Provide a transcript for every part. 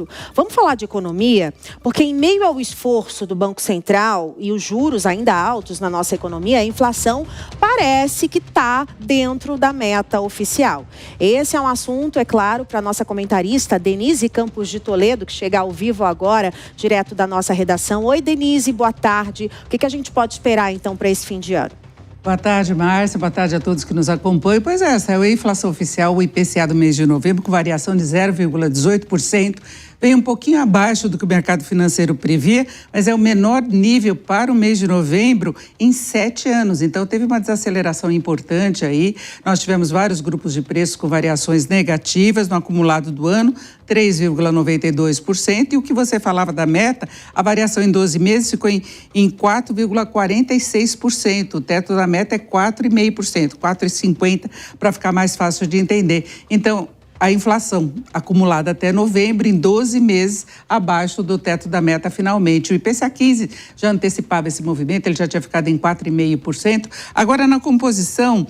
dentro. Vamos falar de economia? Porque em meio ao esforço do Banco Central e os juros ainda altos na nossa economia, a inflação parece que está dentro da meta oficial. Esse é um assunto, é claro, para a nossa comentarista Denise Campos de Toledo, que chega ao vivo agora, direto da nossa redação. Oi, Denise, boa tarde. O que a gente pode esperar, então, para esse fim de ano? Boa tarde, Márcia. Boa tarde a todos que nos acompanham. Pois é, saiu a inflação oficial, o IPCA do mês de novembro, com variação de 0,18%. Vem um pouquinho abaixo do que o mercado financeiro previa, mas é o menor nível para o mês de novembro em 7 anos. Então, teve uma desaceleração importante aí. Nós tivemos vários grupos de preços com variações negativas no acumulado do ano, 3,92%. E o que você falava da meta, a variação em 12 meses ficou em 4,46%. O teto da meta é 4,5%, 4,50%, para ficar mais fácil de entender. Então, a inflação acumulada até novembro, em 12 meses, abaixo do teto da meta finalmente. O IPCA 15 já antecipava esse movimento, ele já tinha ficado em 4,5%. Agora, na composição,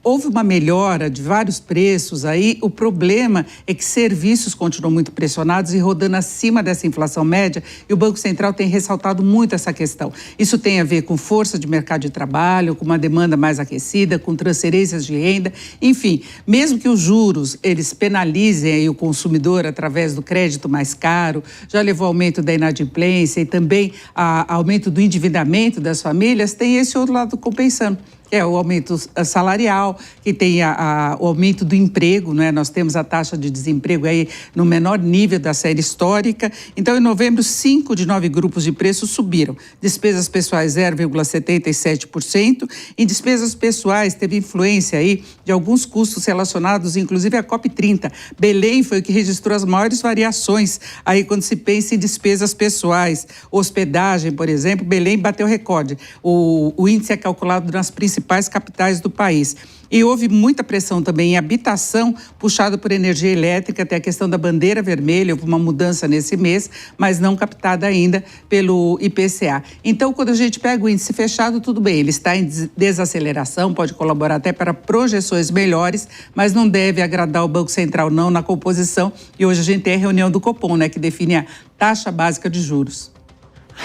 houve uma melhora de vários preços aí. O problema é que serviços continuam muito pressionados e rodando acima dessa inflação média, e o Banco Central tem ressaltado muito essa questão. Isso tem a ver com força de mercado de trabalho, com uma demanda mais aquecida, com transferências de renda, enfim, mesmo que os juros, eles penalizem aí o consumidor através do crédito mais caro, já levou ao aumento da inadimplência e também aumento do endividamento das famílias, tem esse outro lado compensando, que é o aumento salarial, que tem o aumento do emprego, né? Nós temos a taxa de desemprego aí no menor nível da série histórica. Então, em novembro, 5 de 9 grupos de preços subiram. Despesas pessoais, 0,77%. Em despesas pessoais, teve influência aí de alguns custos relacionados, inclusive à COP30. Belém foi o que registrou as maiores variações aí quando se pensa em despesas pessoais. Hospedagem, por exemplo, Belém bateu recorde. O índice é calculado nas principais capitais do país. E houve muita pressão também em habitação, puxada por energia elétrica, até a questão da bandeira vermelha, houve uma mudança nesse mês, mas não captada ainda pelo IPCA. Então, quando a gente pega o índice fechado, tudo bem, ele está em desaceleração, pode colaborar até para projeções melhores, mas não deve agradar o Banco Central, não, na composição. E hoje a gente tem a reunião do Copom, né, que define a taxa básica de juros.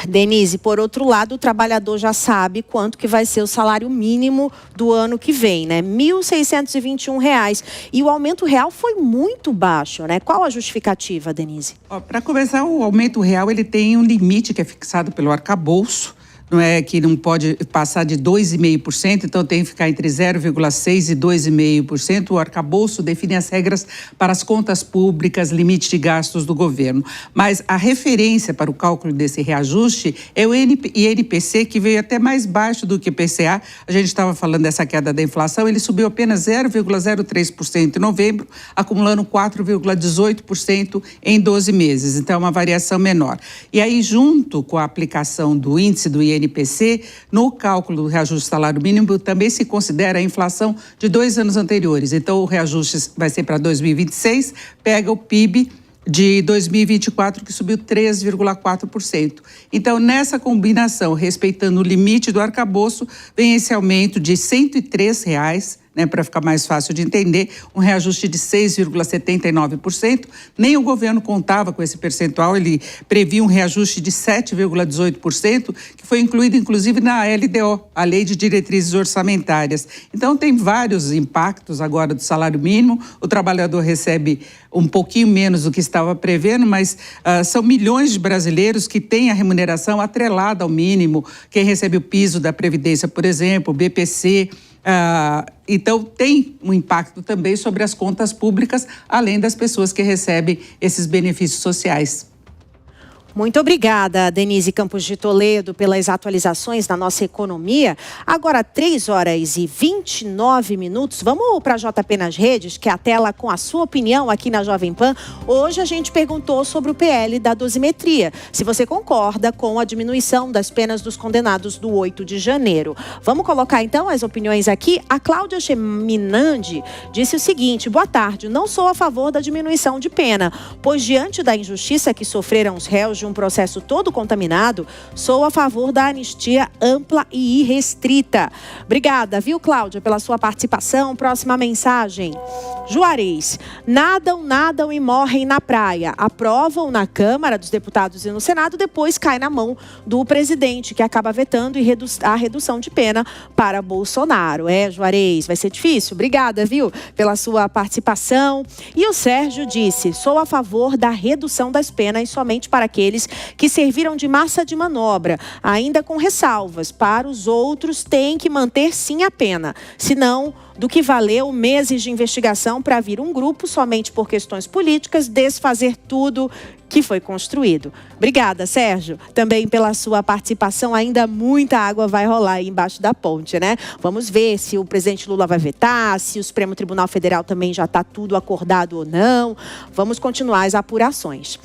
Denise, por outro lado, o trabalhador já sabe quanto que vai ser o salário mínimo do ano que vem, né? R$ 1.621. E o aumento real foi muito baixo, né? Qual a justificativa, Denise? Para começar, o aumento real ele tem um limite que é fixado pelo arcabouço, não é, que não pode passar de 2,5%, então tem que ficar entre 0,6% e 2,5%. O arcabouço define as regras para as contas públicas, limite de gastos do governo. Mas a referência para o cálculo desse reajuste é o INPC, que veio até mais baixo do que o IPCA. A gente estava falando dessa queda da inflação, ele subiu apenas 0,03% em novembro, acumulando 4,18% em 12 meses. Então, é uma variação menor. E aí, junto com a aplicação do índice do INPC, no cálculo do reajuste do salário mínimo, também se considera a inflação de 2 anos anteriores. Então, o reajuste vai ser para 2026, pega o PIB de 2024, que subiu 3,4%. Então, nessa combinação, respeitando o limite do arcabouço, vem esse aumento de R$ 103, né, para ficar mais fácil de entender, um reajuste de 6,79%. Nem o governo contava com esse percentual, ele previa um reajuste de 7,18%, que foi incluído, inclusive, na LDO, a Lei de Diretrizes Orçamentárias. Então, tem vários impactos agora do salário mínimo, o trabalhador recebe um pouquinho menos do que estava prevendo, mas são milhões de brasileiros que têm a remuneração atrelada ao mínimo, quem recebe o piso da Previdência, por exemplo, o BPC. Então, tem um impacto também sobre as contas públicas, além das pessoas que recebem esses benefícios sociais. Muito obrigada, Denise Campos de Toledo, pelas atualizações da nossa economia. Agora, 3h29. Vamos para a JP nas redes, que é a tela com a sua opinião aqui na Jovem Pan. Hoje a gente perguntou sobre o PL da dosimetria, se você concorda com a diminuição das penas dos condenados do 8 de janeiro. Vamos colocar então as opiniões aqui. A Cláudia Cheminandi disse o seguinte: boa tarde, não sou a favor da diminuição de pena, pois diante da injustiça que sofreram os réus de um processo todo contaminado, sou a favor da anistia ampla e irrestrita. Obrigada, viu, Cláudia, pela sua participação. Próxima mensagem. Juarez, nadam e morrem na praia. Aprovam na Câmara dos Deputados e no Senado, depois cai na mão do presidente, que acaba vetando a redução de pena para Bolsonaro. Juarez, vai ser difícil. Obrigada, viu, pela sua participação. E o Sérgio disse, sou a favor da redução das penas somente para aqueles que serviram de massa de manobra, ainda com ressalvas. Para os outros, tem que manter sim a pena. Senão, do que valeu meses de investigação para vir um grupo somente por questões políticas desfazer tudo que foi construído. Obrigada, Sérgio, também pela sua participação. Ainda muita água vai rolar aí embaixo da ponte, né? Vamos ver se o presidente Lula vai vetar, se o Supremo Tribunal Federal também já está tudo acordado ou não. Vamos continuar as apurações.